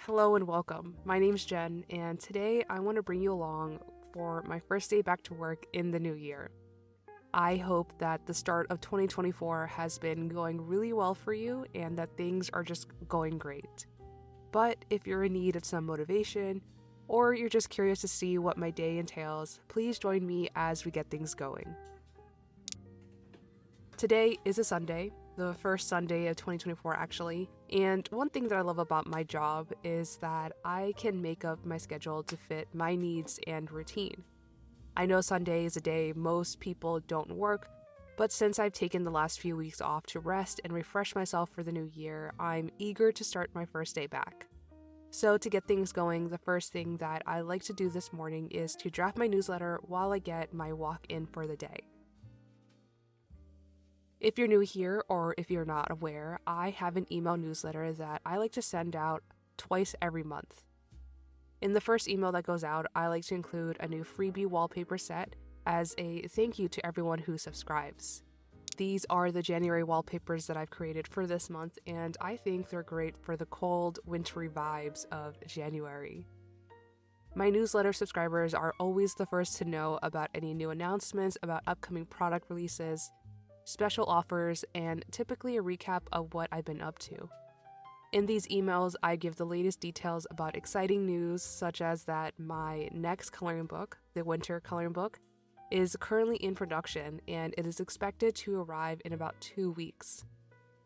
Hello and welcome. My name's Jen, and today I want to bring you along for my first day back to work in the new year. I hope that the start of 2024 has been going really well for you and that things are just going great. But if you're in need of some motivation, or you're just curious to see what my day entails, please join me as we get things going. Today is a Sunday, the first Sunday of 2024 actually, and one thing that I love about my job is that I can make up my schedule to fit my needs and routine. I know Sunday is a day most people don't work, but since I've taken the last few weeks off to rest and refresh myself for the new year, I'm eager to start my first day back. So to get things going, the first thing that I like to do this morning is to draft my newsletter while I get my walk in for the day. If you're new here or if you're not aware, I have an email newsletter that I like to send out twice every month. In the first email that goes out, I like to include a new freebie wallpaper set as a thank you to everyone who subscribes. These are the January wallpapers that I've created for this month, and I think they're great for the cold, wintry vibes of January. My newsletter subscribers are always the first to know about any new announcements about upcoming product releases, special offers, and typically a recap of what I've been up to. In these emails, I give the latest details about exciting news, such as that my next coloring book, the winter coloring book, is currently in production and it is expected to arrive in about 2 weeks.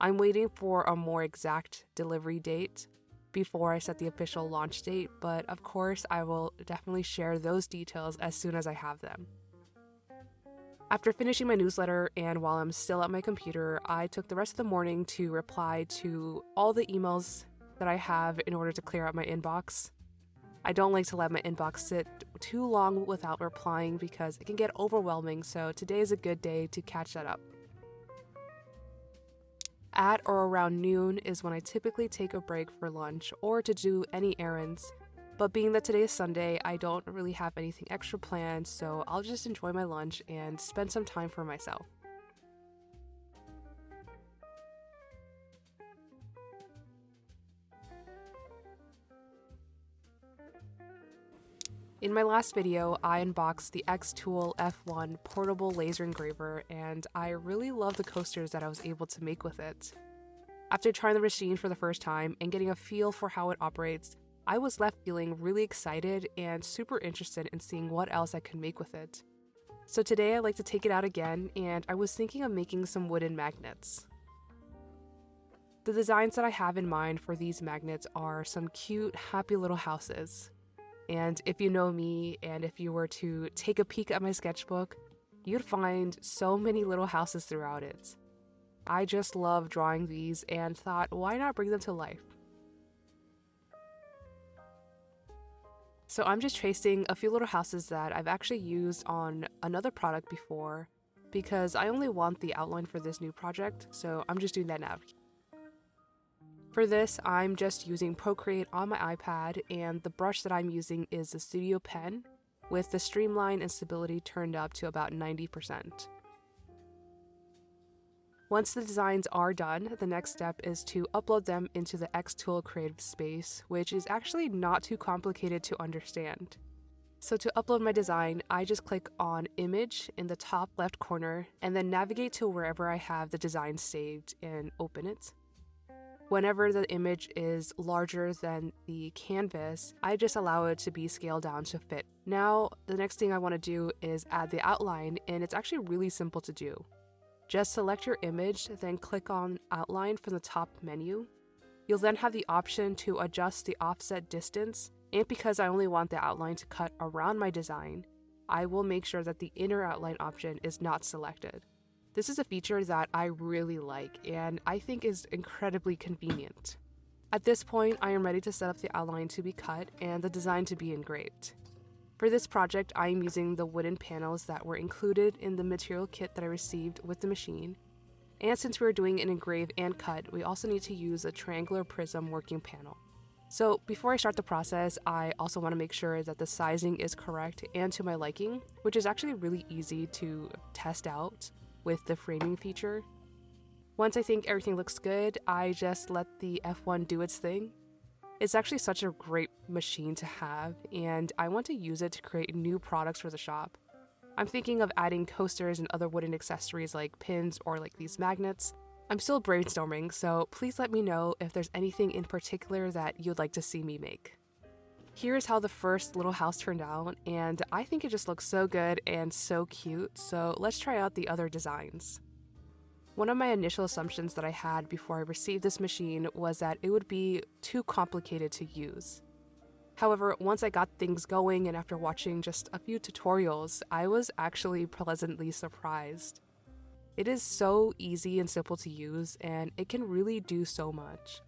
I'm waiting for a more exact delivery date before I set the official launch date, but of course I will definitely share those details as soon as I have them. After finishing my newsletter and while I'm still at my computer, I took the rest of the morning to reply to all the emails that I have in order to clear out my inbox. I don't like to let my inbox sit too long without replying because it can get overwhelming, so today is a good day to catch that up. At or around noon is when I typically take a break for lunch or to do any errands. But being that today is Sunday, I don't really have anything extra planned, so I'll just enjoy my lunch and spend some time for myself. In my last video, I unboxed the xTool F1 portable laser engraver, and I really love the coasters that I was able to make with it. After trying the machine for the first time and getting a feel for how it operates, I was left feeling really excited and super interested in seeing what else I could make with it. So today I'd like to take it out again, and I was thinking of making some wooden magnets. The designs that I have in mind for these magnets are some cute, happy little houses. And if you know me, and if you were to take a peek at my sketchbook, you'd find so many little houses throughout it. I just love drawing these and thought, why not bring them to life? So I'm just tracing a few little houses that I've actually used on another product before because I only want the outline for this new project, so I'm just doing that now. For this, I'm just using Procreate on my iPad, and the brush that I'm using is the Studio Pen with the streamline and stability turned up to about 90%. Once the designs are done, the next step is to upload them into the xTool Creative Space, which is actually not too complicated to understand. So to upload my design, I just click on Image in the top left corner and then navigate to wherever I have the design saved and open it. Whenever the image is larger than the canvas, I just allow it to be scaled down to fit. Now, the next thing I want to do is add the outline, and it's actually really simple to do. Just select your image, then click on Outline from the top menu. You'll then have the option to adjust the offset distance, and because I only want the outline to cut around my design, I will make sure that the inner outline option is not selected. This is a feature that I really like and I think is incredibly convenient. At this point, I am ready to set up the outline to be cut and the design to be engraved. For this project, I am using the wooden panels that were included in the material kit that I received with the machine. And since we're doing an engrave and cut, we also need to use a triangular prism working panel. So before I start the process, I also want to make sure that the sizing is correct and to my liking, which is actually really easy to test out with the framing feature. Once I think everything looks good, I just let the F1 do its thing. It's actually such a great machine to have, and I want to use it to create new products for the shop. I'm thinking of adding coasters and other wooden accessories like pins or like these magnets. I'm still brainstorming, so please let me know if there's anything in particular that you'd like to see me make. Here's how the first little house turned out, and I think it just looks so good and so cute, so let's try out the other designs. One of my initial assumptions that I had before I received this machine was that it would be too complicated to use. However, once I got things going and after watching just a few tutorials, I was actually pleasantly surprised. It is so easy and simple to use, and it can really do so much.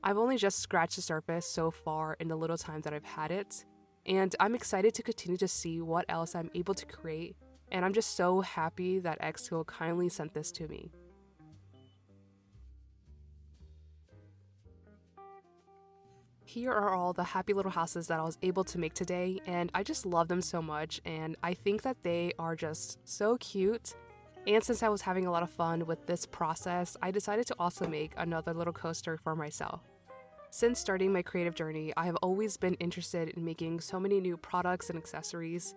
I've only just scratched the surface so far in the little time that I've had it, and I'm excited to continue to see what else I'm able to create, and I'm just so happy that xTool kindly sent this to me. Here are all the happy little houses that I was able to make today, and I just love them so much, and I think that they are just so cute. And since I was having a lot of fun with this process, I decided to also make another little coaster for myself. Since starting my creative journey, I have always been interested in making so many new products and accessories,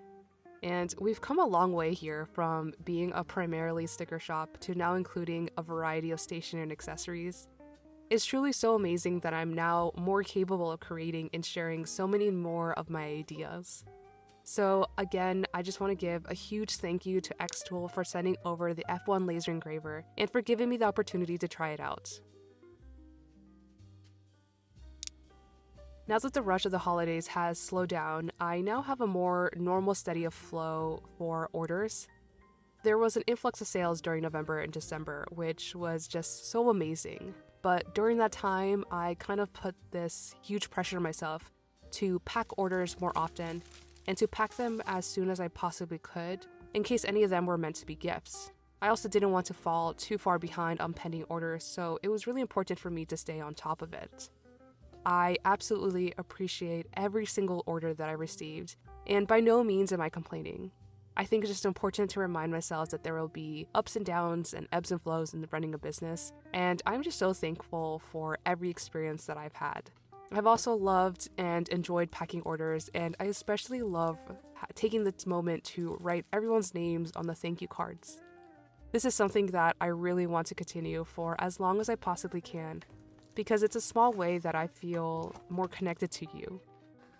and we've come a long way here from being a primarily sticker shop to now including a variety of stationery and accessories. It's truly so amazing that I'm now more capable of creating and sharing so many more of my ideas. So again, I just want to give a huge thank you to xTool for sending over the F1 laser engraver and for giving me the opportunity to try it out. Now that the rush of the holidays has slowed down, I now have a more normal steady of flow for orders. There was an influx of sales during November and December, which was just so amazing. But during that time, I kind of put this huge pressure on myself to pack orders more often and to pack them as soon as I possibly could, in case any of them were meant to be gifts. I also didn't want to fall too far behind on pending orders, so it was really important for me to stay on top of it. I absolutely appreciate every single order that I received, and by no means am I complaining. I think it's just important to remind myself that there will be ups and downs and ebbs and flows in running a business, and I'm just so thankful for every experience that I've had. I've also loved and enjoyed packing orders, and I especially love taking this moment to write everyone's names on the thank you cards. This is something that I really want to continue for as long as I possibly can, because it's a small way that I feel more connected to you.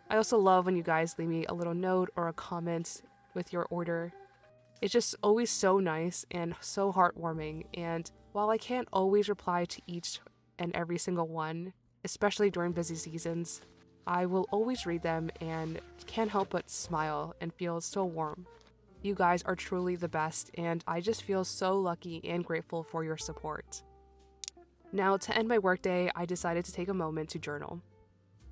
I also love when you guys leave me a little note or a comment with your order. It's just always so nice and so heartwarming, and while I can't always reply to each and every single one, especially during busy seasons, I will always read them and can't help but smile and feel so warm. You guys are truly the best, and I just feel so lucky and grateful for your support. Now, to end my workday, I decided to take a moment to journal.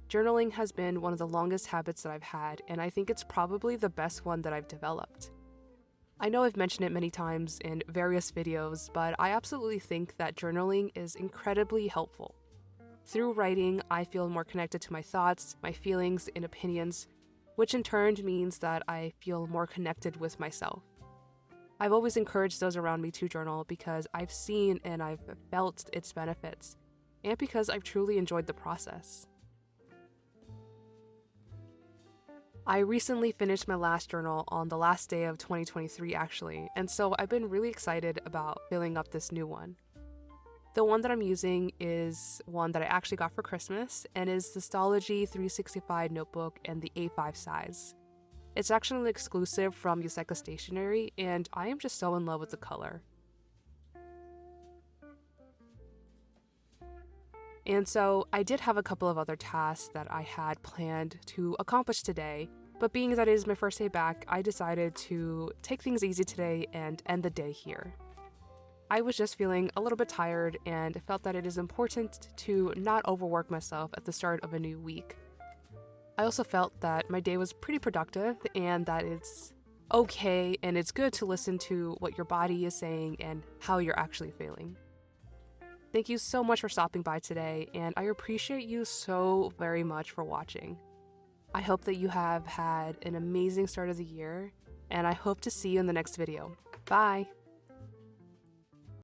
Journaling has been one of the longest habits that I've had, and I think it's probably the best one that I've developed. I know I've mentioned it many times in various videos, but I absolutely think that journaling is incredibly helpful. Through writing, I feel more connected to my thoughts, my feelings, and opinions, which in turn means that I feel more connected with myself. I've always encouraged those around me to journal because I've seen and I've felt its benefits, and because I've truly enjoyed the process. I recently finished my last journal on the last day of 2023 actually, and so I've been really excited about filling up this new one. The one that I'm using is one that I actually got for Christmas and is the Stology 365 notebook in the A5 size. It's actually an exclusive from Yuseka Stationery, and I am just so in love with the color. And so I did have a couple of other tasks that I had planned to accomplish today, but being that it is my first day back, I decided to take things easy today and end the day here. I was just feeling a little bit tired and felt that it is important to not overwork myself at the start of a new week. I also felt that my day was pretty productive and that it's okay and it's good to listen to what your body is saying and how you're actually feeling. Thank you so much for stopping by today, and I appreciate you so very much for watching. I hope that you have had an amazing start of the year, and I hope to see you in the next video. Bye!